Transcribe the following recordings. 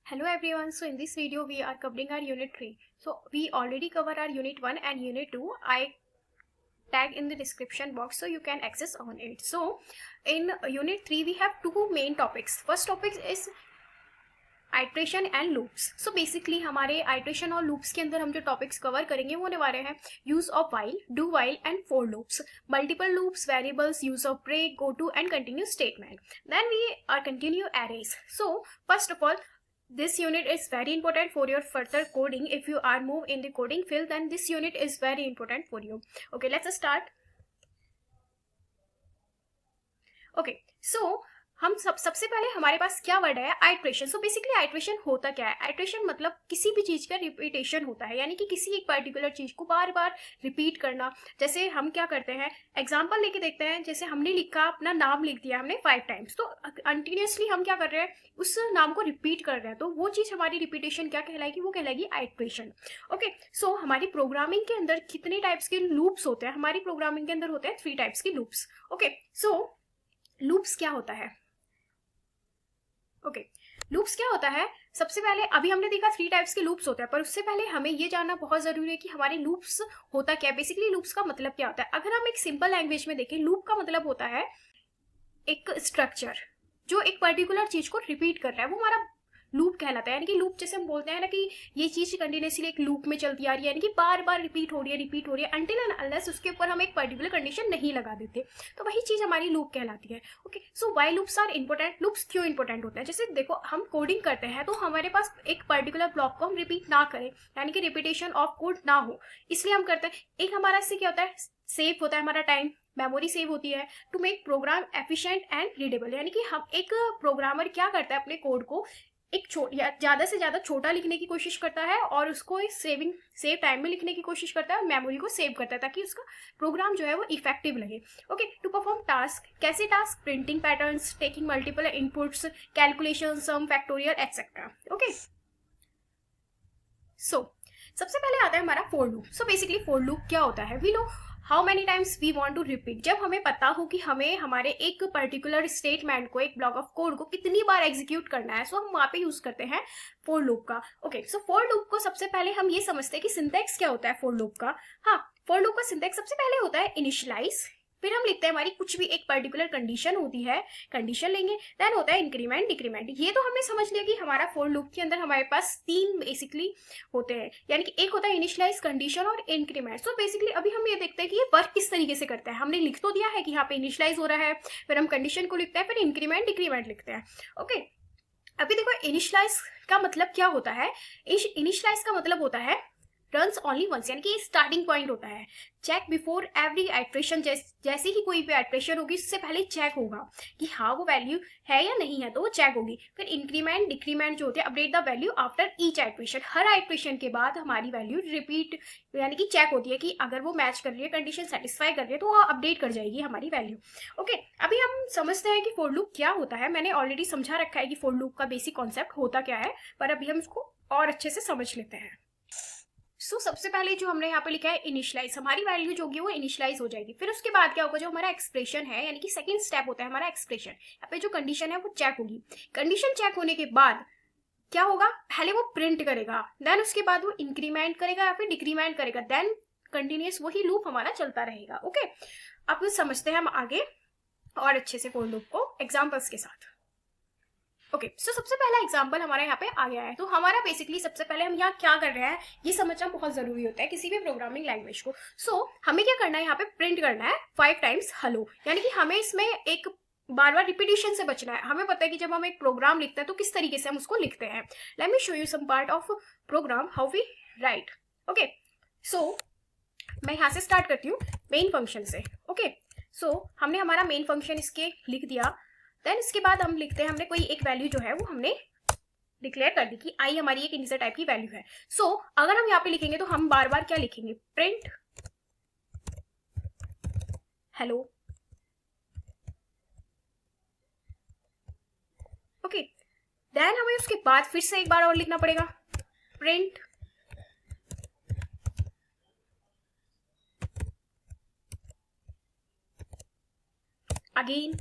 Hello everyone, so in this video we are covering our unit 3. So we already cover our unit 1 and unit 2. I tag in the description box so you can access on it. So in unit 3 we have two main topics. First topic is iteration and loops. So basically हमारे iteration और loops के अंदर हम जो topics cover करेंगे वो होने वाले हैं use of while, do while and for loops, multiple loops, variables, use of break, go to and continue statement. Then we are continue arrays. So first of all, this unit is very important for your further coding. If you are moved in the coding field, then this unit is very important for you. Okay, let's start. Okay, so हम सबसे पहले हमारे पास क्या word है, iteration. So basically iteration होता क्या है? Iteration मतलब किसी भी चीज का रिपीटेशन होता है, यानी कि किसी एक पर्टिकुलर चीज को बार बार रिपीट करना. जैसे हम क्या करते हैं, एग्जांपल लेके देखते हैं. जैसे हमने लिखा, अपना नाम लिख दिया हमने 5 टाइम्स, तो कंटिन्यूसली हम क्या कर रहे हैं, उस नाम को रिपीट कर रहे हैं, तो वो चीज हमारी रिपीटेशन क्या कहलाएगी, वो कहलाएगी आइट्रेशन. ओके, सो हमारी प्रोग्रामिंग के अंदर कितने टाइप्स के लूप्स होते हैं? हमारी प्रोग्रामिंग के अंदर होते हैं 3 टाइप्स के लूप्स. ओके, सो लूप्स क्या होता है? ओके, लूप्स क्या होता है? सबसे पहले अभी हमने देखा 3 टाइप्स के लूप्स होते हैं, पर उससे पहले हमें ये जानना बहुत जरूरी है कि हमारे लूप्स होता क्या है. बेसिकली लूप्स का मतलब क्या होता है? अगर हम एक सिंपल लैंग्वेज में देखें, लूप का मतलब होता है एक स्ट्रक्चर जो एक पर्टिकुलर चीज को रिपीट कर रहा है, वो हमारा लूप कहलाता है. यानी कि लूप जैसे हम बोलते हैं ना कि ये चीज कंटिन्यूसली एक लूप में चलती आ रही है, यानी कि बार बार रिपीट हो रही है अनटिल एंड अनलेस उसके ऊपर हम एक पर्टिकुलर कंडीशन नहीं लगा देते, तो वही चीज हमारी लूप कहलाती है. Okay, so why loops are important? Loops क्यों इंपॉर्टेंट होते हैं? जैसे देखो, हम कोडिंग करते हैं तो हमारे पास एक पर्टिकुलर ब्लॉक को हम रिपीट ना करें, यानी कि रिपीटेशन ऑफ कोड ना हो, इसलिए हम करते हैं. एक हमारा इससे क्या होता है, सेव होता है हमारा टाइम, मेमोरी सेव होती है to make program efficient and readable. यानी कि हम एक प्रोग्रामर क्या करता है, अपने कोड को एक ज्यादा से ज्यादा छोटा लिखने की कोशिश करता है और उसको एक सेव टाइम में लिखने की कोशिश करता है और मेमोरी को सेव करता है ताकि उसका प्रोग्राम जो है वो इफेक्टिव लगे. Okay, to perform task. कैसे task? Printing patterns, taking multiple inputs, calculation, sum, factorial, etcetera. Okay, so सबसे पहले आता है हमारा for loop. So basically for loop क्या होता है? We know how many times we want to repeat. जब हमें पता हो कि हमें हमारे एक पर्टिकुलर स्टेटमेंट को, एक ब्लॉक ऑफ कोड को कितनी बार एग्जीक्यूट करना है, सो हम वहां पे यूज करते हैं फॉर लूप का. ओके, सो फॉर लूप को सबसे पहले हम ये समझते हैं कि सिंटैक्स क्या होता है फॉर लूप का. हाँ, फॉर लूप का सिंटैक्स सबसे पहले होता है इनिशियलाइज, फिर हम लिखते हैं हमारी कुछ भी एक पर्टिकुलर कंडीशन होती है, कंडीशन लेंगे, देन होता है इंक्रीमेंट, डिक्रीमेंट. ये तो हमने समझ लिया कि हमारा फॉर लूप के अंदर हमारे पास 3 बेसिकली होते हैं, यानी कि एक होता है इनिशियलाइज, कंडीशन और इंक्रीमेंट. सो बेसिकली अभी हम ये देखते हैं कि ये वर्क किस तरीके से करता है. हमने लिख तो दिया है कि यहाँ पे इनिशियलाइज हो रहा है, फिर हम कंडीशन को लिखते हैं, फिर इंक्रीमेंट, डिक्रीमेंट लिखते हैं. ओके, अभी देखो इनिशियलाइज का मतलब क्या होता है. इनिशियलाइज का मतलब होता है रन्स ओनली वंस, यानी कि स्टार्टिंग पॉइंट होता है. चेक बिफोर एवरी आइट्रेशन, जैसे ही कोई भी आइट्रेशन होगी उससे पहले चेक होगा कि हाँ वो वैल्यू है या नहीं है, तो वो चेक होगी. फिर इंक्रीमेंट, डिक्रीमेंट जो होती है, update the value after each iteration. Her iteration के बाद हमारी वैल्यू रिपीट यानी कि चेक होती है कि अगर वो मैच कर रही है, कंडीशन सेटिस्फाई कर रही है, तो वो अपडेट कर जाएगी हमारी वैल्यू. ओके, अभी हम समझते हैं कि फॉर लूप क्या होता है. मैंने ऑलरेडी समझा रखा है कि फॉर लूप का बेसिक कॉन्सेप्ट होता क्या है, पर अभी हम इसको और अच्छे से समझ लेते हैं. सो सबसे पहले जो हमने यहाँ पे लिखा है इनिशियलाइज, हमारी वैल्यू जो होगी वो इनिशियलाइज हो जाएगी. फिर उसके बाद क्या होगा, जो हमारा एक्सप्रेशन है, यानी कि सेकंड स्टेप होता है हमारा एक्सप्रेशन. यहाँ पे जो कंडीशन है वो चेक होगी. कंडीशन चेक होने के बाद क्या होगा, पहले वो प्रिंट करेगा, देन उसके बाद वो इंक्रीमेंट करेगा या फिर डिक्रीमेंट करेगा, देन कंटिन्यूस वही लूप हमारा चलता रहेगा. ओके, अब समझते हैं हम आगे और अच्छे से फॉर लूप को एग्जाम्पल्स के साथ. ओके, सो सबसे पहला एग्जांपल हमारे यहाँ पे आ गया है. तो हमारा बेसिकली सबसे पहले हम यहाँ क्या कर रहे हैं ये समझना बहुत जरूरी होता है किसी भी प्रोग्रामिंग लैंग्वेज को. सो हमें क्या करना है, यहाँ पे प्रिंट करना है 5 टाइम्स हेलो, यानी कि हमें इसमें एक बार बार रिपीटेशन से बचना है. हमें पता है कि जब हम एक प्रोग्राम लिखते हैं तो किस तरीके से हम उसको लिखते हैं. Let me show you some part of program how we write. Okay, so मैं यहाँ से स्टार्ट करती हूँ मेन फंक्शन से. ओके, सो हमने हमारा मेन फंक्शन इसके लिख दिया. देन इसके बाद हम लिखते हैं, हमने कोई एक वैल्यू जो है वो हमने डिक्लेयर कर दी कि आई हमारी एक इंटीजर टाइप की वैल्यू है. सो अगर हम यहाँ पे लिखेंगे तो हम बार बार क्या लिखेंगे, प्रिंट हेलो. ओके, देन हमें उसके बाद फिर से एक बार और लिखना पड़ेगा, प्रिंट अगेन.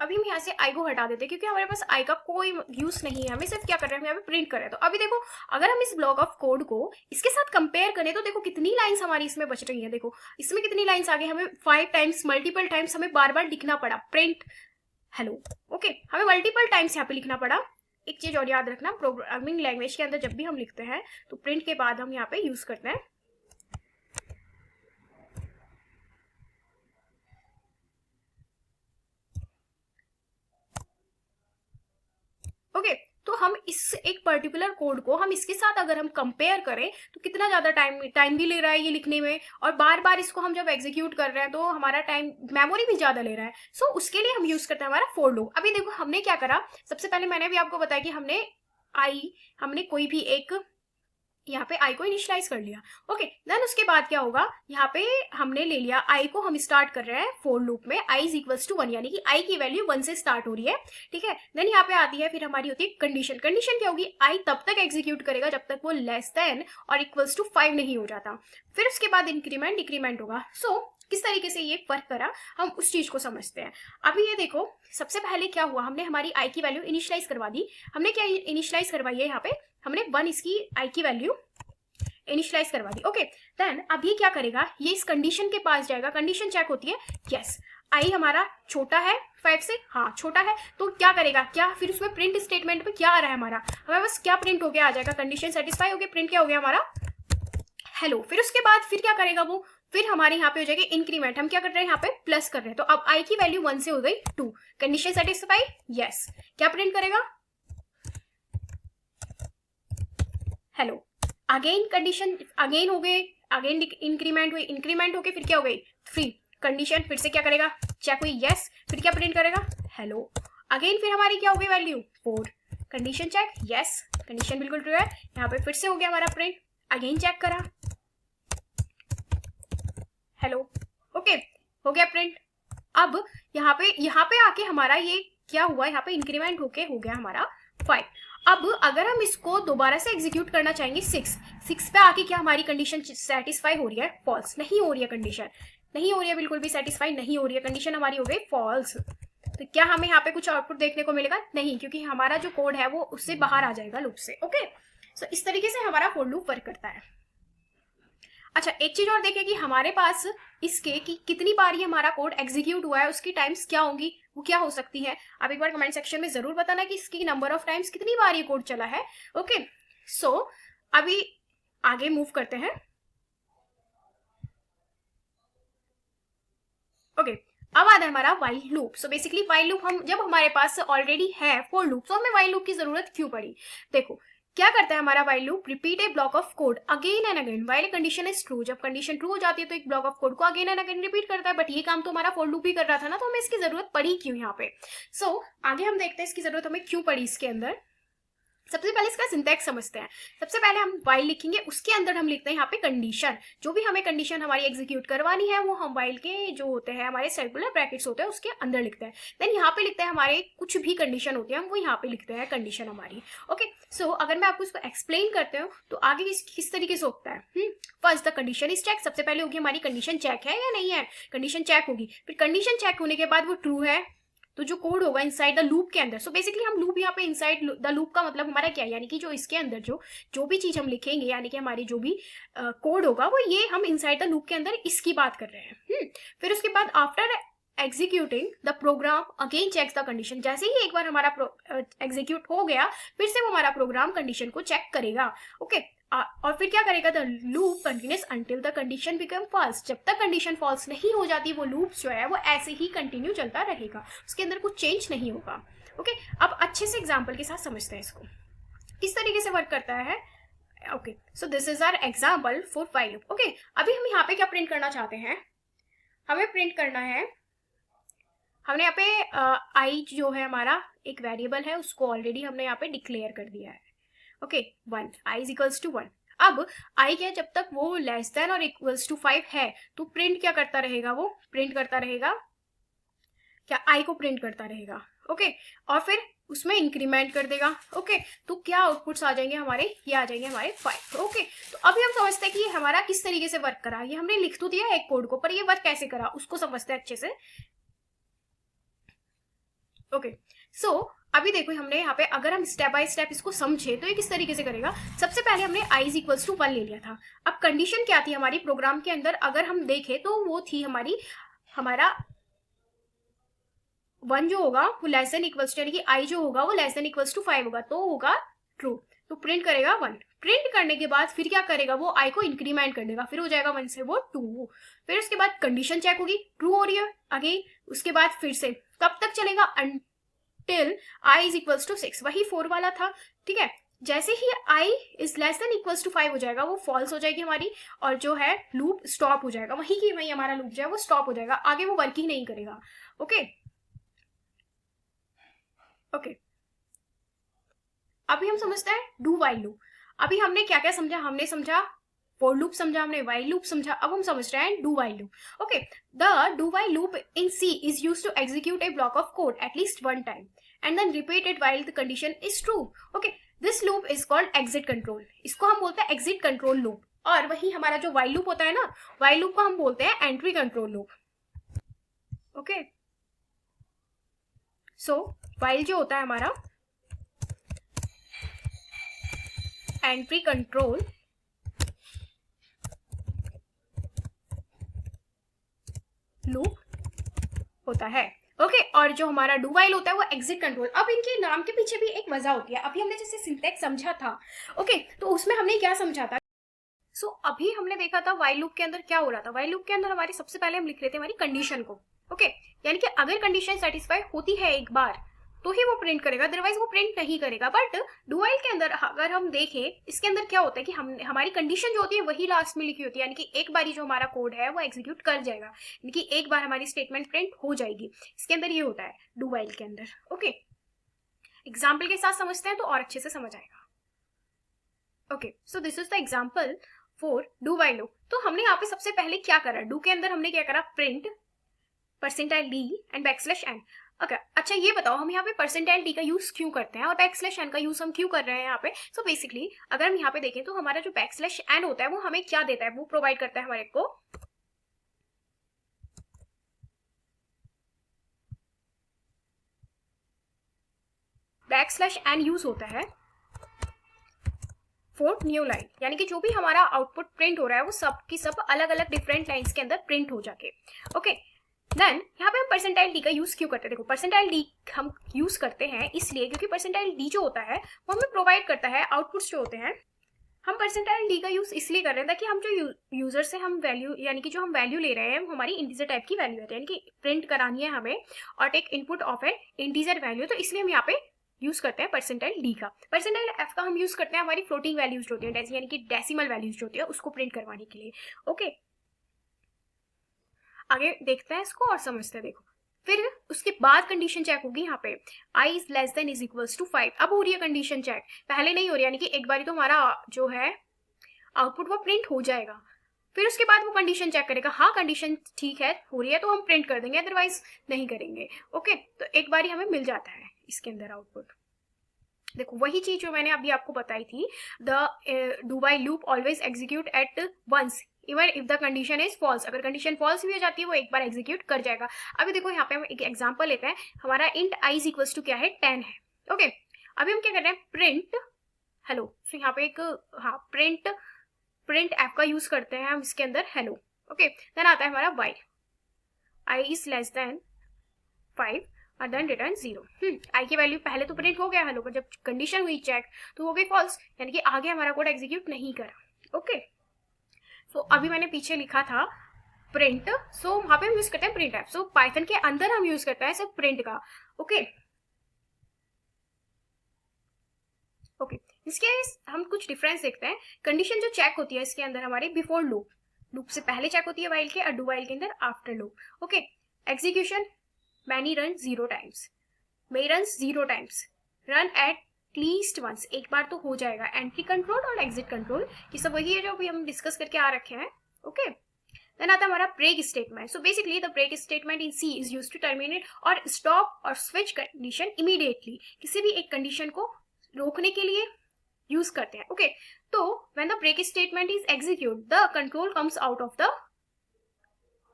अभी हम यहाँ से आई को हटा देते हैं क्योंकि हमारे पास आई का कोई यूज नहीं है, हमें सिर्फ क्या कर रहे हैं, हम यहाँ पे प्रिंट कर रहे हैं। तो अभी देखो अगर हम इस ब्लॉक ऑफ कोड को इसके साथ कंपेयर करें तो देखो कितनी लाइंस हमारी इसमें बच रही है। देखो इसमें कितनी लाइंस आ गई, हमें 5 टाइम्स मल्टीपल टाइम्स हमें बार बार लिखना पड़ा प्रिंट हेलो। ओके, हमें मल्टीपल टाइम्स यहाँ पे लिखना पड़ा। एक चीज और याद रखना, प्रोग्रामिंग लैंग्वेज के अंदर जब भी हम लिखते हैं तो प्रिंट के बाद हम यहाँ पे यूज करते हैं ओके। तो हम इस एक पर्टिकुलर कोड को हम इसके साथ अगर हम कंपेयर करें तो कितना ज्यादा टाइम भी ले रहा है ये लिखने में, और बार बार इसको हम जब एग्जीक्यूट कर रहे हैं तो हमारा टाइम मेमोरी भी ज्यादा ले रहा है। सो उसके लिए हम यूज करते हैं हमारा फॉर लूप। अभी देखो हमने क्या करा, सबसे पहले मैंने भी आपको बताया कि हमने कोई भी एक यहाँ पे आई को इनिशियलाइज कर लिया। ओके, देन उसके बाद क्या होगा, यहाँ पे हमने ले लिया आई को, हम स्टार्ट कर रहे हैं फॉर लूप में आई इज इक्वल्स टू 1, यानी कि आई की वैल्यू 1 से स्टार्ट हो रही है। ठीक है, देन यहाँ पे आती है फिर हमारी होती है कंडीशन। कंडीशन क्या होगी, आई तब तक एग्जीक्यूट करेगा जब तक वो लेस देन और इक्वल्स टू 5 नहीं हो जाता। फिर उसके बाद इंक्रीमेंट डिक्रीमेंट होगा। सो किस तरीके से ये फर्क करा हम उस चीज को समझते हैं। अभी ये देखो सबसे पहले क्या हुआ, हमने हमारी आई की वैल्यू इनिशियलाइज करवा दी। हमने क्या इनिशियलाइज करवाई है, यहाँ पे हमने 1 इसकी आई की वैल्यू इनिशियलाइज करवा दी। ओके, देन अब ये क्या करेगा, ये इस कंडीशन के पास जाएगा, कंडीशन चेक होती है, यस आई हमारा छोटा है 5 से, हाँ छोटा है, तो क्या करेगा, क्या फिर उसमें प्रिंट स्टेटमेंट में क्या आ रहा है हमारा, हमें बस क्या प्रिंट हो गया आ जाएगा, कंडीशन सेटिस्फाई हो गया, प्रिंट क्या हो गया हमारा हेलो। फिर उसके बाद फिर क्या करेगा वो, फिर हमारे यहाँ पे हो जाएगी इंक्रीमेंट, हम क्या कर रहे हैं यहाँ पे प्लस कर रहे हैं, तो अब आई की वैल्यू 1 से हो गई 2, कंडीशन सेटिस्फाई यस, क्या प्रिंट करेगा हेलो। अगेन कंडीशन अगेन हो गए, अगेन इंक्रीमेंट हुई, इंक्रीमेंट होके फिर क्या हो गई 3, कंडीशन फिर से क्या करेगा चेक हुई यस, फिर क्या प्रिंट करेगा हेलो। अगेन फिर हमारी क्या हो गई value 4, condition check yes, condition बिल्कुल ट्रू है, यहाँ पे फिर से हो गया हमारा प्रिंट, अगेन चेक करा हेलो। ओके, हो गया प्रिंट। अब यहाँ पे आके हमारा ये क्या हुआ, यहाँ पे इंक्रीमेंट होके हो गया हमारा 5। अब अगर हम इसको दोबारा से एग्जीक्यूट करना चाहेंगे 6 पे आके क्या हमारी कंडीशन सेटिस्फाई हो रही है, फॉल्स नहीं हो रही है, कंडीशन नहीं हो रही है, बिल्कुल भी सेटिस्फाई नहीं हो रही है, कंडीशन हमारी हो गई फॉल्स। तो क्या हमें यहाँ पे कुछ आउटपुट देखने को मिलेगा, नहीं, क्योंकि हमारा जो कोड है वो उससे बाहर आ जाएगा लूप से। ओके, सो इस तरीके से हमारा फॉर लूप वर्क करता है। अच्छा, एक चीज और देखें कि हमारे पास इसके कि कितनी बार ये हमारा कोड एग्जीक्यूट हुआ है, उसकी टाइम्स क्या होंगी, वो क्या हो सकती है। आप एक बार कमेंट सेक्शन में जरूर बताना कि इसकी नंबर ऑफ टाइम्स कितनी बार ये कोड चला है। ओके, सो अभी आगे मूव करते हैं। ओके, अब आता है हमारा while loop. So basically while loop हम जब हमारे पास ऑलरेडी है फॉर लूप, तो हमें वाइल लूप की जरूरत क्यों पड़ी। देखो क्या करता है हमारा while loop, repeat A block of code again and again while condition is true. जब कंडीशन ट्रू हो जाती है तो एक ब्लॉक ऑफ कोड को अगेन एंड अगेन रिपीट करता है, बट ये काम तो हमारा फॉर लूप ही कर रहा था ना, तो हमें इसकी जरूरत पड़ी क्यों यहाँ पे। सो आगे हम देखते हैं इसकी जरूरत हमें क्यों पड़ी इसके अंदर। सबसे पहले इसका सिंटैक्स समझते हैं। सबसे पहले हम वाइल लिखेंगे, उसके अंदर हम लिखते हैं यहाँ पे कंडीशन, जो भी हमें कंडीशन हमारी एग्जीक्यूट करवानी है वो हम वाइल के जो होते हैं हमारे सर्कुलर ब्रैकेट्स होते हैं उसके अंदर लिखते हैं। देन यहाँ पे लिखते हैं हमारे कुछ भी कंडीशन होती है हम वो यहाँ पे लिखते हैं कंडीशन हमारी। ओके, सो अगर मैं आपको इसको एक्सप्लेन करते हूँ तो आगे किस तरीके से होता है। First the condition is check, सबसे पहले होगी हमारी कंडीशन चेक है या नहीं है, कंडीशन चेक होगी, फिर कंडीशन चेक होने के बाद वो ट्रू है तो जो कोड होगा इनसाइड द लूप के अंदर। सो बेसिकली हम लूप यहाँ पे इनसाइड द लूप का मतलब हमारा क्या है, यानी कि जो इसके अंदर जो भी चीज हम लिखेंगे, यानी कि हमारी जो भी कोड होगा वो ये हम इनसाइड द लूप के अंदर इसकी बात कर रहे हैं। फिर उसके बाद after executing the program again checks the condition, जैसे ही एक बार हमारा एग्जीक्यूट हो गया फिर से वो हमारा प्रोग्राम कंडीशन को चेक करेगा। ओके, और फिर क्या करेगा, the loop continues until the condition become false, जब तक कंडीशन फॉल्स नहीं हो जाती वो लूप जो है वो ऐसे ही कंटिन्यू चलता रहेगा, उसके अंदर कुछ चेंज नहीं होगा। ओके, अब अच्छे से एग्जांपल के साथ समझते हैं इसको किस तरीके से वर्क करता है। Okay, so this is our example for while loop. Okay, अभी हम यहाँ पे क्या प्रिंट करना चाहते हैं, हमें प्रिंट करना है, हमने यहाँ पे आई जो है हमारा एक वेरिएबल है उसको ऑलरेडी हमने यहाँ पे डिक्लेयर कर दिया है। Okay, 1 I is equals to 1। अब आई क्या, जब तक वो लेस देन और इक्वल्स टू 5 है तो प्रिंट क्या करता रहेगा, वो प्रिंट करता रहेगा क्या, आई को प्रिंट करता रहेगा। ओके, और फिर उसमें इंक्रीमेंट कर देगा। ओके, तो क्या आउटपुट्स आ जाएंगे हमारे, ये आ जाएंगे हमारे 5। ओके, तो अभी हम समझते हैं कि हमारा किस तरीके से वर्क करा, ये हमने लिख तो दिया एक कोड को पर ये वर्क कैसे करा उसको समझते हैं अच्छे से। ओके, सो अभी देखो हमने यहाँ पे अगर हम स्टेप बाय स्टेप इसको समझे तो ये किस तरीके से करेगा। सबसे पहले हमने i इज इक्वल्स टू 1 ले लिया था। अब कंडीशन क्या थी हमारी प्रोग्राम के अंदर, अगर हम देखें तो वो थी हमारा 1 जो होगा वो लेस देन इक्वल्स टू, यानी कि i जो होगा वो लेस देन इक्वल्स टू 5 होगा, तो होगा ट्रू, तो प्रिंट करेगा 1। प्रिंट करने के बाद फिर क्या करेगा, वो i को इंक्रीमेंट कर देगा, फिर हो जाएगा 1 से वो 2। फिर उसके बाद कंडीशन चेक होगी, ट्रू हो रही है अगेन। उसके बाद फिर से कब तक चलेगा, till i is equals to 6, वही 4 वाला था, ठीक है। जैसे ही i is less than equals to 5 हो जाएगा वो फॉल्स हो जाएगी हमारी, और जो है लूप स्टॉप हो जाएगा, वही की वही हमारा लूप जो है वो स्टॉप हो जाएगा, आगे वो वर्क ही नहीं करेगा। ओके ओके, अभी हम समझते हैं डू वाइल लूप। अभी हमने क्या क्या समझा, हमने समझा फॉर लूप समझा, हमने वाइल लूप समझा, अब हम समझ रहे हैं do while loop. Okay, the do while loop in C is used to execute a block of code at least 1 time and then repeat it while the condition is true. Okay, this loop is called exit control. इसको हम बोलते हैं exit control loop, और वही हमारा जो while loop होता है ना, while loop को हम बोलते हैं entry control loop. Okay, so while जो होता है हमारा entry control loop होता है। ओके, और जो हमारा डू वाइल होता है वो एग्जिट कंट्रोल। अब इनके नाम के पीछे भी एक वजह होती है। अभी हमने जैसे सिंटैक्स समझा था, ओके, तो उसमें हमने क्या समझा था, सो अभी हमने देखा था वाइल लूप के अंदर क्या हो रहा था। वाइल लूप के अंदर हमारी सबसे पहले हम लिख रहे थे हमारी कंडीशन को, ओके, यानी कि अगर कंडीशन सेटिस्फाई होती है एक बार तो ही वो प्रिंट करेगा, अदरवाइज वो प्रिंट नहीं करेगा। बट डू वाइल के अंदर अगर हम देखें, इसके अंदर क्या होता है कि हमारी कंडीशन जो होती है वही लास्ट में लिखी होती है, यानी कि एक बार ही जो हमारा कोड है वो एग्जीक्यूट कर जाएगा, यानी कि एक बार हमारी स्टेटमेंट प्रिंट हो जाएगी। इसके अंदर ये होता है डू वाइल के अंदर। ओके, एग्जाम्पल के साथ समझते हैं तो और अच्छे से समझ आएगा। Okay, so this is the example for do while loop. तो हमने यहाँ पे सबसे पहले क्या करा, डू के अंदर हमने क्या करा, print percentile D and backslash N. Okay, अच्छा ये बताओ हम यहाँ पे परसेंटाइल डी का यूज क्यों करते हैं और बैकस्लैश एन का यूज हम क्यों कर रहे हैं यहाँ पे। सो बेसिकली अगर हम यहाँ पे देखें तो हमारा जो बैकस्लैश एन होता है वो हमें क्या देता है, वो प्रोवाइड करता है हमारे को बैकस्लैश एन यूज होता है फॉर न्यू लाइन, यानी कि जो भी हमारा आउटपुट प्रिंट हो रहा है वो सब की सब अलग अलग डिफरेंट लाइंस के अंदर प्रिंट हो जाके। ओके, देन यहाँ पे हम परसेंटाइल डी का यूज क्यों करते हैं, देखो परसेंटाइल डी हम यूज करते हैं इसलिए क्योंकि परसेंटाइल डी जो होता है वो हमें प्रोवाइड करता है आउटपुट्स जो होते हैं। हम परसेंटाइल डी का यूज इसलिए कर रहे हैं ताकि हम जो यूजर से हम वैल्यू, यानी कि जो हम वैल्यू ले रहे हैं वो हमारी इंटीजर टाइप की वैल्यू है, यानी कि प्रिंट करानी है हमें और take input of a integer value, तो इसलिए हम यहाँ पे यूज करते हैं परसेंटाइल डी का। परसेंटाइल एफ का हम यूज करते हैं हमारी फ्लोटिंग वैल्यूज जो होती है, यानी कि डेसिमल वैल्यूज जो होती है उसको प्रिंट करवाने के लिए। ओके, आगे देखते हैं इसको और समझते हैं। देखो फिर उसके बाद कंडीशन चेक होगी यहाँ पे i is less than is equals to 5। अब हो रही है कंडीशन चेक, पहले नहीं हो रही, यानी कि एक बारी तो हमारा जो है आउटपुट वो प्रिंट हो जाएगा, फिर उसके बाद वो कंडीशन चेक करेगा, हाँ कंडीशन ठीक है हो रही है तो हम प्रिंट कर देंगे, अदरवाइज नहीं करेंगे। ओके, तो एक बारी हमें मिल जाता है इसके अंदर आउटपुट। देखो वही चीज जो मैंने अभी आपको बताई थी, the do while loop always execute at once even if the condition is false. अगर कंडीशन फॉल्स भी हो जाती है वो एक बार एग्जीक्यूट कर जाएगा। अभी देखो यहाँ पे हम एक एग्जांपल लेते हैं, हमारा int i is equals to क्या है 10 है। ओके, अभी हम क्या कर रहे हैं, प्रिंट हेलो। सो यहाँ पे एक हाँ प्रिंट एफ का यूज करते हैं हम इसके अंदर हेलो। ओके, देन आता है हमारा while i is less then 5 और देन रिटर्न 0। आई की वैल्यू पहले तो प्रिंट हो गया हेलो, पर जब कंडीशन हुई चेक तो हो गई फॉल्स, यानी कि आगे हमारा कोड एग्जीक्यूट नहीं करा। ओके, सो अभी मैंने पीछे लिखा था प्रिंट, सो वहां पे हम यूज करते हैं प्रिंट एफ। सो पाइथन के अंदर हम यूज करते हैं सिर्फ प्रिंट का। ओके ओके, इसके हम कुछ डिफरेंस देखते हैं। कंडीशन जो चेक होती है इसके अंदर हमारे बिफोर लूप से पहले चेक होती है वाइल के, और डू वाइल के अंदर after loop. Okay, execution many run 0 times, may run 0 times, run at least once, एक बार तो हो जाएगा। एंट्री कंट्रोल और एग्जिट कंट्रोल ये सब वही है जो अभी हम डिस्कस करके आ रखे हैं। ओके, देन आता है हमारा break statement. So basically the break statement in C is used to terminate और स्टॉप और स्विच कंडीशन इमीडिएटली, किसी भी एक कंडीशन को रोकने के लिए यूज करते हैं। ओके, तो when the break statement is executed the control comes out of the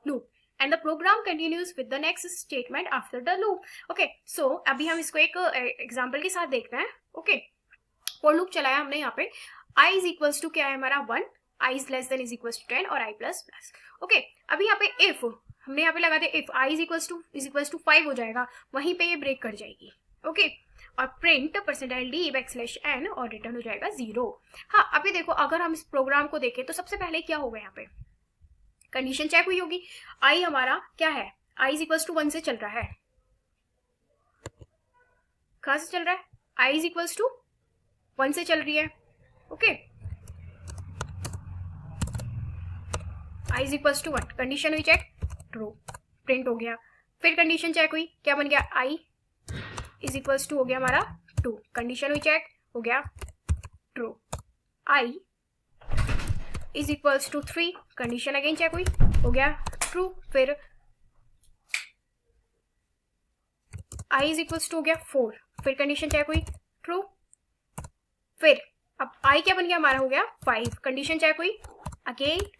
loop and the program continues with the next statement after the loop. Okay, so अभी हम इसको एक एग्जाम्पल के साथ देखते हैं. ओके, फॉर लूप चलाया हमने यहाँ पे. आई इज इक्वल्स टू क्या है हमारा 1, I is less than is equals to 10 और आई प्लस प्लस. ओके, अभी यहाँ पे इफ हमने यहाँ पे लगा दिया, if I is equals to 5 हो जाएगा, वहीं पे ये ब्रेक कर जाएगी. ओके, और प्रिंट %d बैकस्लैश n और रिटर्न हो जाएगा 0. हाँ, अभी देखो अगर हम इस प्रोग्राम को देखें तो सबसे पहले क्या होगा, यहाँ पे कंडीशन चेक हुई होगी. आई हमारा क्या है, आई इज इक्वल्स टू 1 से चल रहा है. कहाँ से चल रहा है, आई इज इक्वल्स टू 1 से चल रही है. Okay, I is equals to 1, condition हुई चेक, ट्रू, प्रिंट हो गया. फिर कंडीशन चेक हुई, क्या बन गया, आई इज इक्वल्स टू हो गया हमारा 2, कंडीशन हुई चेक, हो गया true. I is equals to 3, condition again check हुई, हो गया ट्रू. फिर आई इज इक्वल्स टू हो गया 4, फिर कंडीशन चेक हुई, ट्रू. फिर अब आई क्या बन गया हमारा, हो गया 5, कंडीशन चेक हुई, अगेन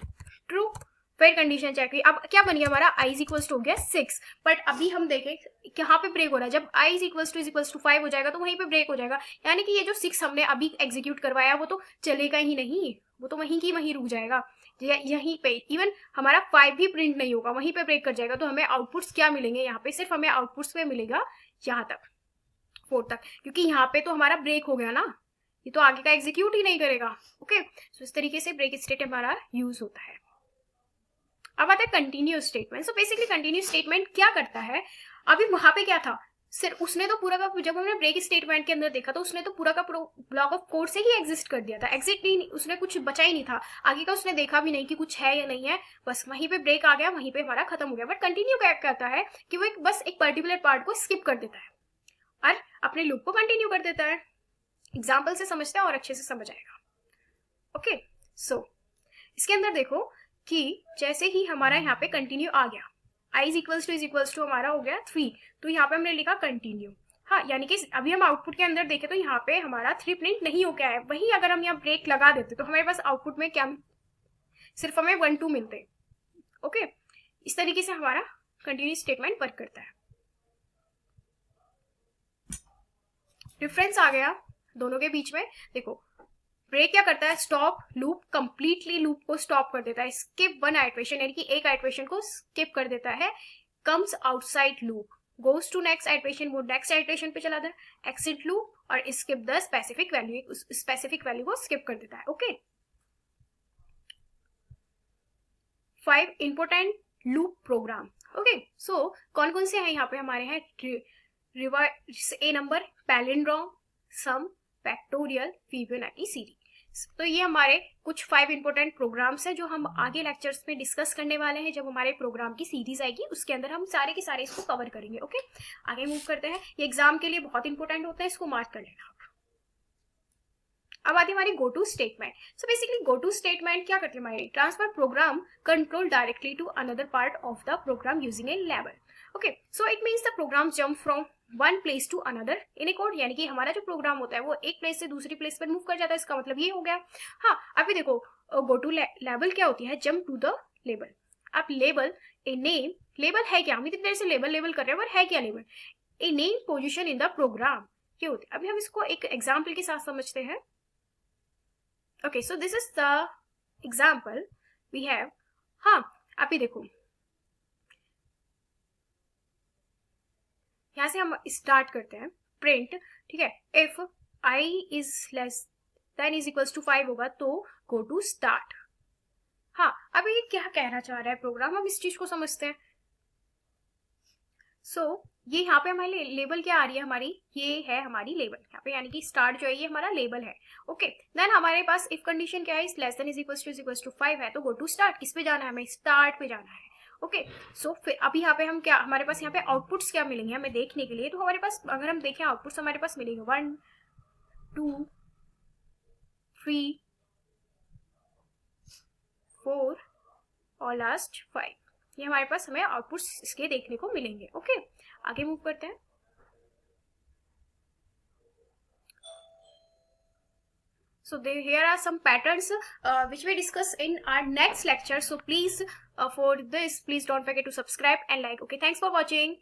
ट्रू. फिर कंडीशन चेक हुई, अब क्या बन गया हमारा, आई इज इक्वल्स टू हो गया 6. बट अभी हम देखें कहाँ पे ब्रेक हो रहा है, जब आई इज इक्वल्स टू 5 हो जाएगा तो वहीं पे ब्रेक हो जाएगा. यानी कि ये जो 6 हमने अभी एग्जीक्यूट करवाया वो तो चलेगा ही नहीं, वो तो वहीं की वहीं रुक जाएगा. यहीं पे इवन हमारा 5 भी प्रिंट नहीं होगा, वहीं पे ब्रेक कर जाएगा. तो हमें आउटपुट्स क्या मिलेंगे, यहाँ पे सिर्फ हमें आउटपुट्स पे मिलेगा यहाँ तक 4 तक, क्योंकि यहाँ पे तो हमारा ब्रेक हो गया ना, ये तो आगे का एग्जीक्यूट ही नहीं करेगा. ओके, सो इस तरीके से ब्रेक स्टेट हमारा यूज होता है. अब आता है continuous statement. So basically continuous statement क्या करता है, अभी वहां पे क्या था, सिर्फ उसने तो पूरा का, जब हमने ब्रेक स्टेटमेंट के अंदर देखा तो उसने तो पूरा का ब्लॉक ऑफ कोड से ही एग्जिस्ट कर दिया था. एग्जिट नहीं, उसने कुछ बचा ही नहीं था, आगे का उसने देखा भी नहीं कि कुछ है या नहीं है, बस वहीं पे ब्रेक आ गया, वहीं पे हमारा खत्म हो गया. बट कंटिन्यू क्या करता है कि वो बस एक पर्टिकुलर पार्ट को स्किप कर देता है और अपने लूप को कंटिन्यू कर देता है. एग्जाम्पल से समझते हैं और अच्छे से समझ आएगा. ओके, सो इसके अंदर देखो कि जैसे ही हमारा यहाँ पे कंटिन्यू आ गया, आई इज इक्वल्स टू हमारा हो गया 3, तो यहाँ पे हमने लिखा कंटिन्यू. हाँ, यानी कि अभी हम आउटपुट के अंदर देखें तो यहाँ पे हमारा 3 प्रिंट नहीं हो गया है. वही अगर हम यहाँ ब्रेक लगा देते तो हमारे पास आउटपुट में क्या, सिर्फ हमें 1 2 मिलते. ओके, इस तरीके से हमारा कंटिन्यू स्टेटमेंट वर्क करता है. डिफरेंस आ गया दोनों के बीच में. देखो, ब्रेक क्या करता है, स्टॉप लूप, कंप्लीटली लूप को स्टॉप कर देता है. स्किप 1 आइट्रेशन, यानी कि एक आइट्रेशन को स्किप कर देता है. Comes outside loop, goes to next iteration, वो नेक्स्ट आइट्रेशन पे चला जाता है. एक्सिट लूप और स्किप द स्पेसिफिक वैल्यू, उस स्पेसिफिक वैल्यू को स्किप कर देता है. Okay, 5 important loop program. Okay, so कौन कौन से हैं यहाँ पे हमारे हैं, reverse a number, palindrome, sum, factorial, Fibonacci series. तो ये हमारे कुछ 5 इंपोर्टेंट प्रोग्राम्स हैं जो हम आगे लेक्चर्स में डिस्कस करने वाले हैं. जब हमारे प्रोग्राम की सीरीज आएगी उसके अंदर हम सारे के सारे इसको कवर करेंगे. ओके, आगे मूव करते हैं. ये एग्जाम के लिए बहुत इंपॉर्टेंट होता है, इसको मार्क कर लेना. अब आती है हमारी go to statement. So basically go to statement क्या करती है हमारी, transfer program control directly to another part of the program using a level. Okay, so it means the program jump from one place to another in a code, यानी कि हमारा जो programme होता है वो एक प्लेस से दूसरी प्लेस पर मूव कर जाता है. इसका मतलब ये हो गया. हाँ, अभी देखो गो टू लेवल क्या होती है, जंप टू द लेबल. अब लेबल, ए नेम, लेबल है क्या, हम इतनी देर से लेबल कर रहे हैं, पर है क्या label, a name position in the program, ये होती है. अभी हम इसको एक एग्जाम्पल के साथ समझते हैं. Okay, so this is the example we have. हाँ, अभी देखो यहाँ से हम स्टार्ट करते हैं. प्रिंट, ठीक है, if I is less than is equals to 5 होगा तो गो टू स्टार्ट. हाँ, अभी ये क्या कहना चाह रहा है प्रोग्राम, हम इस चीज को समझते हैं. सो ये यहाँ पे हमारी लेबल क्या आ रही है हमारी, ये है हमारी लेबल यहाँ पे, यानी कि स्टार्ट जो है ये हमारा लेबल है. ओके, देन हमारे पास इफ कंडीशन क्या है, is less than is equals to 5 है तो गो टू स्टार्ट. किस पे जाना है, हमें स्टार्ट पे जाना है. ओके, सो फिर अभी यहाँ पे हम क्या, हमारे पास यहाँ पे आउटपुट्स क्या मिलेंगे हमें देखने के लिए, तो हमारे पास अगर हम देखें आउटपुट्स हमारे पास मिलेंगे 1 2 3 4 और लास्ट 5. ये हमारे पास हमें आउटपुट्स इसके देखने को मिलेंगे. ओके, आगे मूव करते हैं. So here are some patterns which we discuss in our next lecture. So please for this, please don't forget to subscribe and like. Okay, thanks for watching.